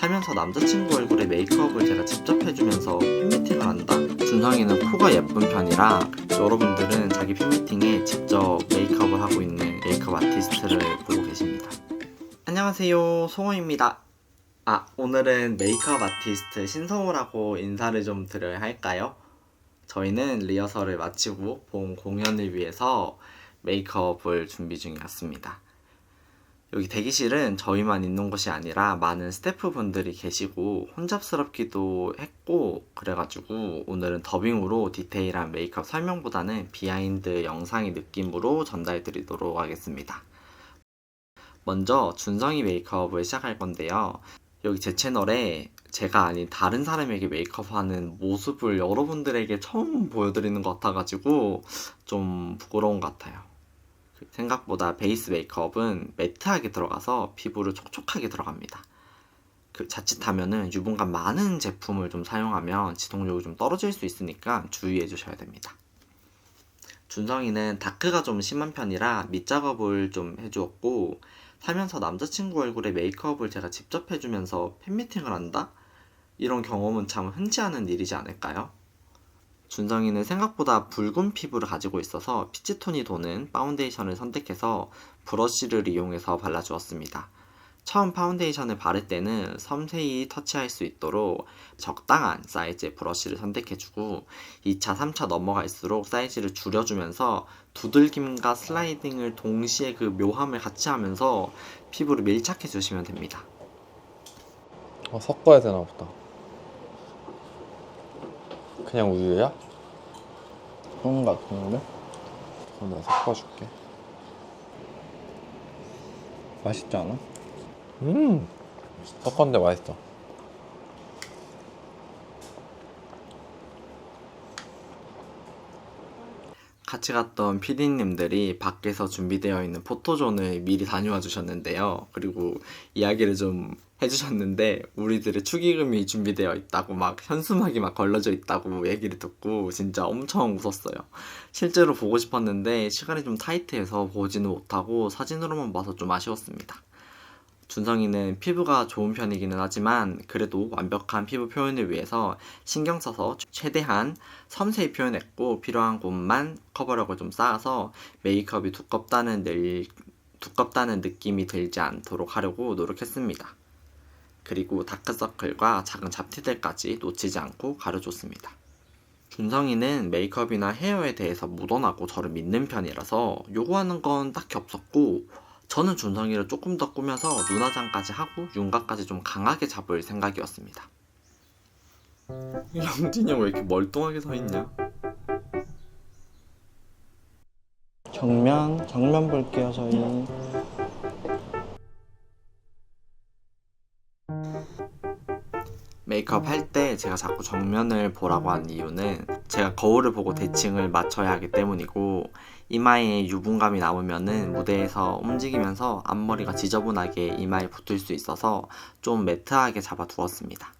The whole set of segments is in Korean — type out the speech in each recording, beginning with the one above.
살면서 남자친구 얼굴에 메이크업을 제가 직접 해주면서 팬미팅을 한다? 준성이는 코가 예쁜 편이라 여러분들은 자기 팬미팅에 직접 메이크업을 하고 있는 메이크업 아티스트를 보고 계십니다. 안녕하세요, 송호입니다. 오늘은 메이크업 아티스트 신성우라고 인사를 좀 드려야 할까요? 저희는 리허설을 마치고 본 공연을 위해서 메이크업을 준비 중이었습니다. 여기 대기실은 저희만 있는 곳이 아니라 많은 스태프분들이 계시고 혼잡스럽기도 했고, 그래가지고 오늘은 더빙으로 디테일한 메이크업 설명보다는 비하인드 영상의 느낌으로 전달 드리도록 하겠습니다. 먼저 준성이 메이크업을 시작할 건데요. 여기 제 채널에 제가 아닌 다른 사람에게 메이크업하는 모습을 여러분들에게 처음 보여드리는 것 같아가지고 좀 부끄러운 것 같아요. 생각보다 베이스 메이크업은 매트하게 들어가서 피부를 촉촉하게 들어갑니다. 자칫하면은 유분감 많은 제품을 좀 사용하면 지속력이 좀 떨어질 수 있으니까 주의해 주셔야 됩니다. 준성이는 다크가 좀 심한 편이라 밑작업을 좀 해주었고, 살면서 남자친구 얼굴에 메이크업을 제가 직접 해주면서 팬미팅을 한다? 이런 경험은 참 흔치 않은 일이지 않을까요? 준성이는 생각보다 붉은 피부를 가지고 있어서 피치톤이 도는 파운데이션을 선택해서 브러쉬를 이용해서 발라주었습니다. 처음 파운데이션을 바를 때는 섬세히 터치할 수 있도록 적당한 사이즈의 브러쉬를 선택해주고 2차, 3차 넘어갈수록 사이즈를 줄여주면서 두들김과 슬라이딩을 동시에 그 묘함을 같이 하면서 피부를 밀착해주시면 됩니다. 섞어야 되나 보다. 그냥 우유야? 그런 것 같은데? 그럼 내가 섞어줄게. 맛있지 않아? 섞었는데 맛있어. 같이 갔던 PD님들이 밖에서 준비되어 있는 포토존을 미리 다녀와 주셨는데요. 그리고 이야기를 좀 해주셨는데 우리들의 축의금이 준비되어 있다고 막 현수막이 막 걸려져 있다고 얘기를 듣고 진짜 엄청 웃었어요. 실제로 보고 싶었는데 시간이 좀 타이트해서 보지는 못하고 사진으로만 봐서 좀 아쉬웠습니다. 준성이는 피부가 좋은 편이기는 하지만 그래도 완벽한 피부 표현을 위해서 신경 써서 최대한 섬세히 표현했고, 필요한 곳만 커버력을 좀 쌓아서 메이크업이 두껍다는 느낌이 들지 않도록 하려고 노력했습니다. 그리고 다크서클과 작은 잡티들까지 놓치지 않고 가려줬습니다. 준성이는 메이크업이나 헤어에 대해서 묻어나고 저를 믿는 편이라서 요구하는 건 딱히 없었고, 저는 준성이를 조금 더 꾸며서 눈화장까지 하고 윤곽까지 좀 강하게 잡을 생각이었습니다. 영진이 형 왜 이렇게 멀뚱하게 서 있냐? 정면 볼게요, 저희. 메이크업 할 때 제가 자꾸 정면을 보라고 한 이유는 제가 거울을 보고 대칭을 맞춰야 하기 때문이고, 이마에 유분감이 남으면은 무대에서 움직이면서 앞머리가 지저분하게 이마에 붙을 수 있어서 좀 매트하게 잡아두었습니다.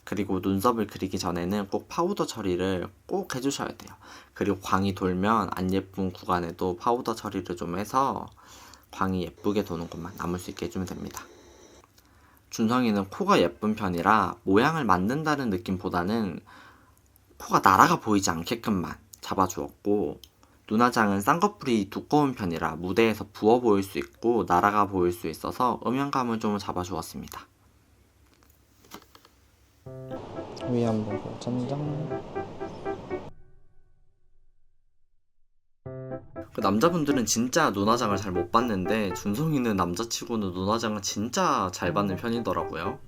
그리고 눈썹을 그리기 전에는 꼭 파우더 처리를 꼭 해주셔야 돼요. 그리고 광이 돌면 안 예쁜 구간에도 파우더 처리를 좀 해서 광이 예쁘게 도는 곳만 남을 수 있게 해주면 됩니다. 준성이는 코가 예쁜 편이라 모양을 만든다는 느낌보다는 코가 날아가 보이지 않게끔만 잡아주었고, 눈화장은 쌍꺼풀이 두꺼운 편이라 무대에서 부어 보일 수 있고 날아가 보일 수 있어서 음영감을 좀 잡아주었습니다. 위 한번 짠짠. 남자분들은 진짜 눈화장을 잘 못 받는데 준성이는 남자치고는 눈화장을 진짜 잘 받는 편이더라고요.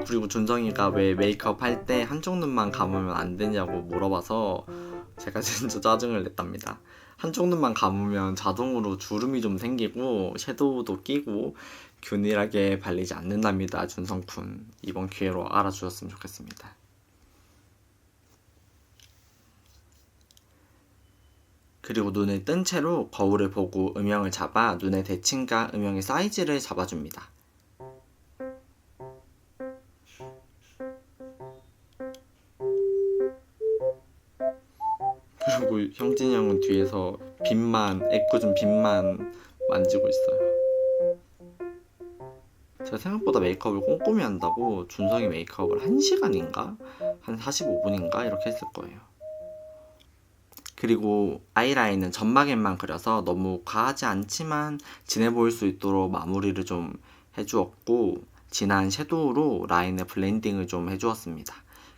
그리고 준성이가 왜 메이크업 할 때 한쪽 눈만 감으면 안 되냐고 물어봐서 제가 진짜 짜증을 냈답니다. 한쪽 눈만 감으면 자동으로 주름이 좀 생기고 섀도우도 끼고 균일하게 발리지 않는답니다. 준성쿤, 이번 기회로 알아주셨으면 좋겠습니다. 그리고 눈을 뜬 채로 거울을 보고 음영을 잡아 눈의 대칭과 음영의 사이즈를 잡아줍니다. 그리고 형진이 형은 뒤에서 애꿎은 빗만 만지고 있어요. 제가 생각보다 메이크업을 꼼꼼히 한다고 준성이 메이크업을 1시간인가? 한 45분인가? 이렇게 했을 거예요. 그리고 아이라인은 점막에만 그려서 너무 과하지 않지만 진해 보일 수 있도록 마무리를 좀 해주었고, 진한 섀도우로 라인에 블렌딩을 좀 해주었습니다.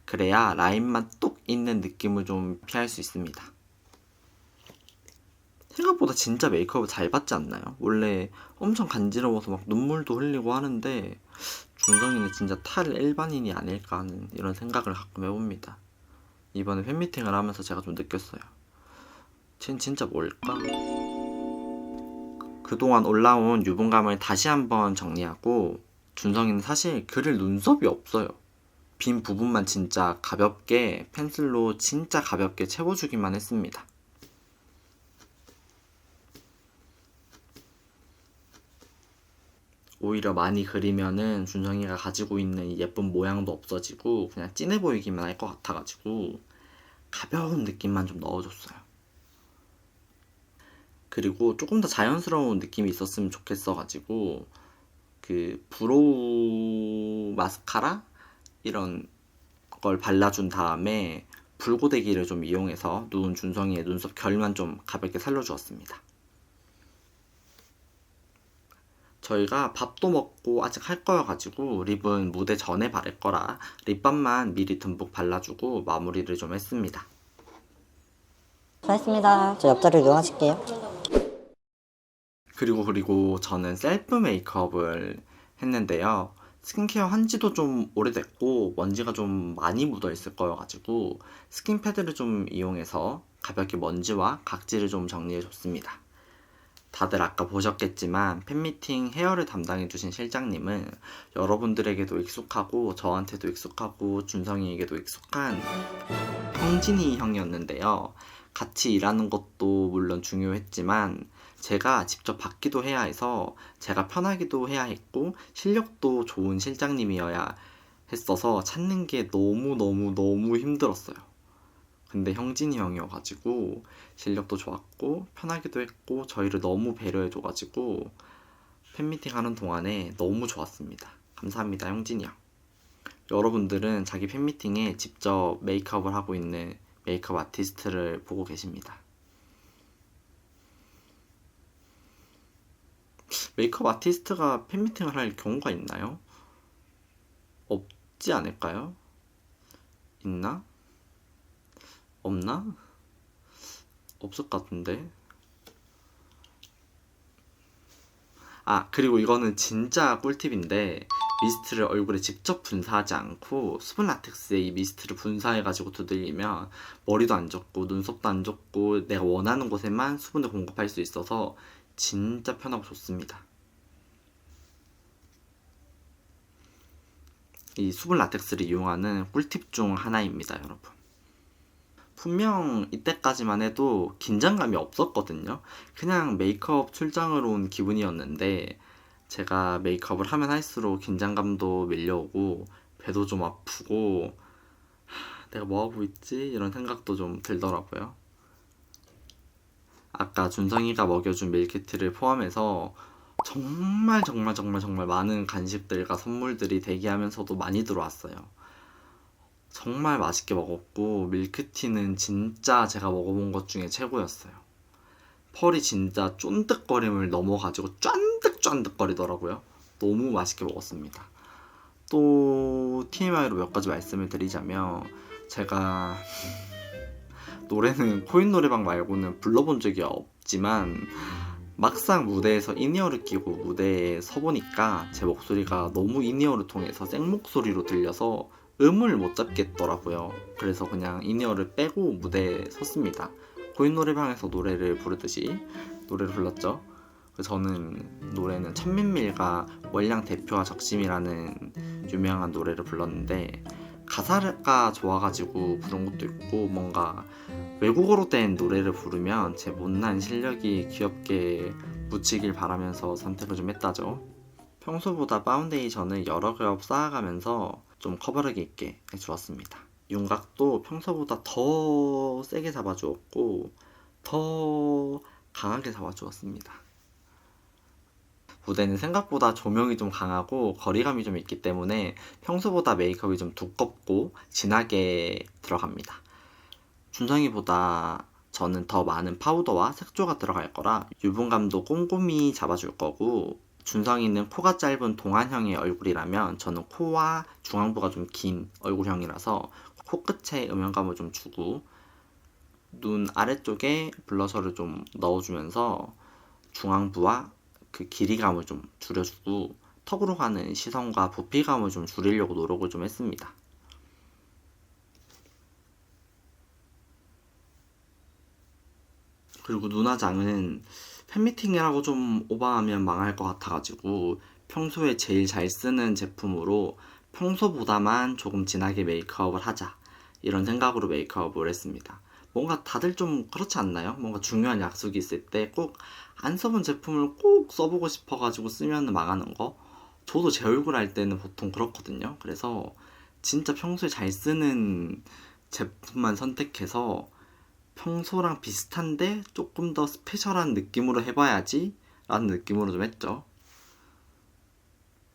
그래야 라인만 뚝 있는 느낌을 좀 피할 수 있습니다. 생각보다 진짜 메이크업을 잘 받지 않나요? 원래 엄청 간지러워서 막 눈물도 흘리고 하는데 준성이는 진짜 탈 일반인이 아닐까 하는 이런 생각을 가끔 해봅니다. 이번에 팬미팅을 하면서 제가 좀 느꼈어요. 쟨 진짜 뭘까? 그동안 올라온 유분감을 다시 한번 정리하고, 준성이는 사실 그릴 눈썹이 없어요. 빈 부분만 진짜 가볍게 펜슬로 진짜 가볍게 채워주기만 했습니다. 오히려 많이 그리면은 준성이가 가지고 있는 이 예쁜 모양도 없어지고 그냥 진해 보이기만 할 것 같아가지고 가벼운 느낌만 좀 넣어줬어요. 그리고 조금 더 자연스러운 느낌이 있었으면 좋겠어가지고 그 브로우 마스카라 이런 걸 발라준 다음에 붉고데기를 좀 이용해서 누운 준성이의 눈썹 결만 좀 가볍게 살려주었습니다. 저희가 밥도 먹고 아직 할 거여가지고 립은 무대 전에 바를 거라 립밤만 미리 듬뿍 발라주고 마무리를 좀 했습니다. 수고하셨습니다. 저 옆자리로 이동하실게요. 그리고 저는 셀프 메이크업을 했는데요. 스킨케어 한지도 좀 오래됐고 먼지가 좀 많이 묻어 있을 거여가지고 스킨 패드를 좀 이용해서 가볍게 먼지와 각질을 좀 정리해 줬습니다. 다들 아까 보셨겠지만 팬미팅 헤어를 담당해주신 실장님은 여러분들에게도 익숙하고 저한테도 익숙하고 준성이에게도 익숙한 형진이 형이었는데요. 같이 일하는 것도 물론 중요했지만 제가 직접 받기도 해야 해서 제가 편하기도 해야 했고 실력도 좋은 실장님이어야 했어서 찾는 게 너무 힘들었어요. 근데 형진이 형이어가지고 실력도 좋았고 편하기도 했고 저희를 너무 배려해줘가지고 팬미팅 하는 동안에 너무 좋았습니다. 감사합니다, 형진이 형. 여러분들은 자기 팬미팅에 직접 메이크업을 하고 있는 메이크업 아티스트를 보고 계십니다. 메이크업 아티스트가 팬미팅을 할 경우가 있나요? 없지 않을까요? 있나? 없나? 없을 것 같은데. 그리고 이거는 진짜 꿀팁인데 미스트를 얼굴에 직접 분사하지 않고 수분 라텍스에 이 미스트를 분사해가지고 두들기면 머리도 안 젖고 눈썹도 안 젖고 내가 원하는 곳에만 수분을 공급할 수 있어서 진짜 편하고 좋습니다. 이 수분 라텍스를 이용하는 꿀팁 중 하나입니다, 여러분. 분명 이때까지만 해도 긴장감이 없었거든요. 그냥 메이크업 출장으로 온 기분이었는데 제가 메이크업을 하면 할수록 긴장감도 밀려오고 배도 좀 아프고 내가 뭐하고 있지? 이런 생각도 좀 들더라고요. 아까 준성이가 먹여준 밀키트를 포함해서 정말 많은 간식들과 선물들이 대기하면서도 많이 들어왔어요. 정말 맛있게 먹었고 밀크티는 진짜 제가 먹어본 것 중에 최고였어요. 펄이 진짜 쫀득거림을 넘어가지고 쫀득거리더라고요. 너무 맛있게 먹었습니다. 또 TMI로 몇 가지 말씀을 드리자면 제가 노래는 코인 노래방 말고는 불러본 적이 없지만 막상 무대에서 인이어를 끼고 무대에 서보니까 제 목소리가 너무 인이어를 통해서 생목소리로 들려서 음을 못 잡겠더라고요. 그래서 그냥 인이어를 빼고 무대에 섰습니다. 코인 노래방에서 노래를 부르듯이 노래를 불렀죠. 저는 노래는 천민밀과 월량 대표와 적심이라는 유명한 노래를 불렀는데 가사가 좋아가지고 부른 것도 있고 뭔가 외국어로 된 노래를 부르면 제 못난 실력이 귀엽게 묻히길 바라면서 선택을 좀 했다죠. 평소보다 파운데이션을 여러 겹 쌓아가면서 좀 커버력이 있게 해주었습니다. 윤곽도 평소보다 더 세게 잡아주었고 더 강하게 잡아주었습니다. 무대는 생각보다 조명이 좀 강하고 거리감이 좀 있기 때문에 평소보다 메이크업이 좀 두껍고 진하게 들어갑니다. 준성이보다 저는 더 많은 파우더와 색조가 들어갈 거라 유분감도 꼼꼼히 잡아줄 거고, 준성이는 코가 짧은 동안형의 얼굴이라면 저는 코와 중앙부가 좀 긴 얼굴형이라서 코끝에 음영감을 좀 주고 눈 아래쪽에 블러셔를 좀 넣어주면서 중앙부와 그 길이감을 좀 줄여주고 턱으로 가는 시선과 부피감을 좀 줄이려고 노력을 좀 했습니다. 그리고 눈화장은 팬미팅이라고 좀 오버하면 망할 것 같아가지고 평소에 제일 잘 쓰는 제품으로 평소보다만 조금 진하게 메이크업을 하자, 이런 생각으로 메이크업을 했습니다. 뭔가 다들 좀 그렇지 않나요? 뭔가 중요한 약속이 있을 때 꼭 안 써본 제품을 꼭 써보고 싶어가지고 쓰면 망하는 거? 저도 제 얼굴 할 때는 보통 그렇거든요. 그래서 진짜 평소에 잘 쓰는 제품만 선택해서 평소랑 비슷한데 조금 더 스페셜한 느낌으로 해봐야지 라는 느낌으로 좀 했죠.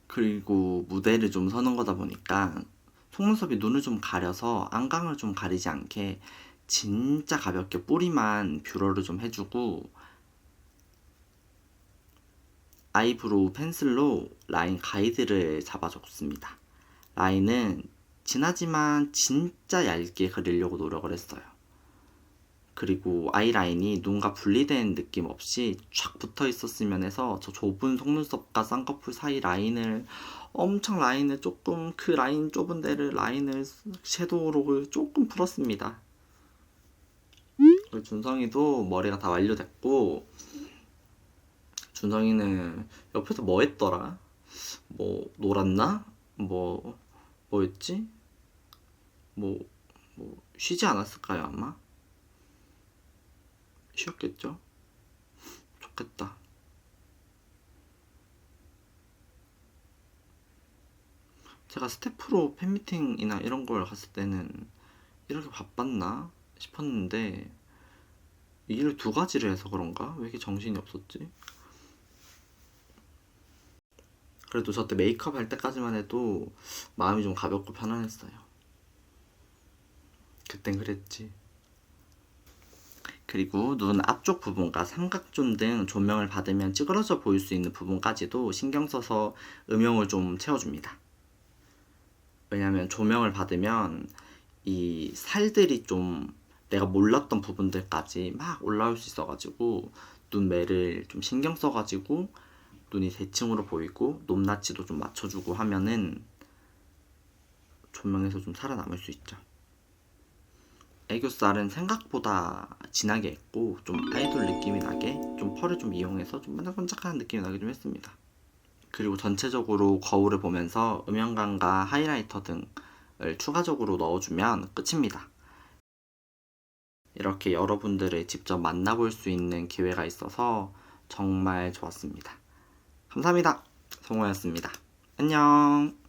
그리고 무대를 좀 서는 거다 보니까 속눈썹이 눈을 좀 가려서 안광을 좀 가리지 않게 진짜 가볍게 뿌리만 뷰러를 좀 해주고, 아이브로우 펜슬로 라인 가이드를 잡아줬습니다. 라인은 진하지만 진짜 얇게 그리려고 노력을 했어요. 그리고 아이라인이 눈과 분리된 느낌 없이 쫙 붙어 있었으면 해서 저 좁은 속눈썹과 쌍꺼풀 사이 라인을 엄청 라인을 조금, 그 라인 좁은 데를 라인을 섀도우로 조금 풀었습니다. 그리고 준성이도 머리가 다 완료됐고, 준성이는 옆에서 뭐 했더라? 뭐 놀았나? 뭐였지? 뭐 쉬지 않았을까요 아마? 쉬었겠죠? 좋겠다. 제가 스태프로 팬미팅이나 이런 걸 갔을 때는 이렇게 바빴나 싶었는데 일을 두 가지를 해서 그런가? 왜 이렇게 정신이 없었지? 그래도 저 때 메이크업 할 때까지만 해도 마음이 좀 가볍고 편안했어요. 그땐 그랬지. 그리고 눈 앞쪽 부분과 삼각존 등 조명을 받으면 찌그러져 보일 수 있는 부분까지도 신경 써서 음영을 좀 채워줍니다. 왜냐면 조명을 받으면 이 살들이 좀 내가 몰랐던 부분들까지 막 올라올 수 있어가지고 눈매를 좀 신경 써가지고 눈이 대칭으로 보이고 높낮이도 좀 맞춰주고 하면은 조명에서 좀 살아남을 수 있죠. 애교살은 생각보다 진하게 했고 좀 아이돌 느낌이 나게 좀 펄을 좀 이용해서 좀 반짝반짝한 느낌이 나게 좀 했습니다. 그리고 전체적으로 거울을 보면서 음영감과 하이라이터 등을 추가적으로 넣어주면 끝입니다. 이렇게 여러분들을 직접 만나볼 수 있는 기회가 있어서 정말 좋았습니다. 감사합니다. 성호였습니다. 안녕.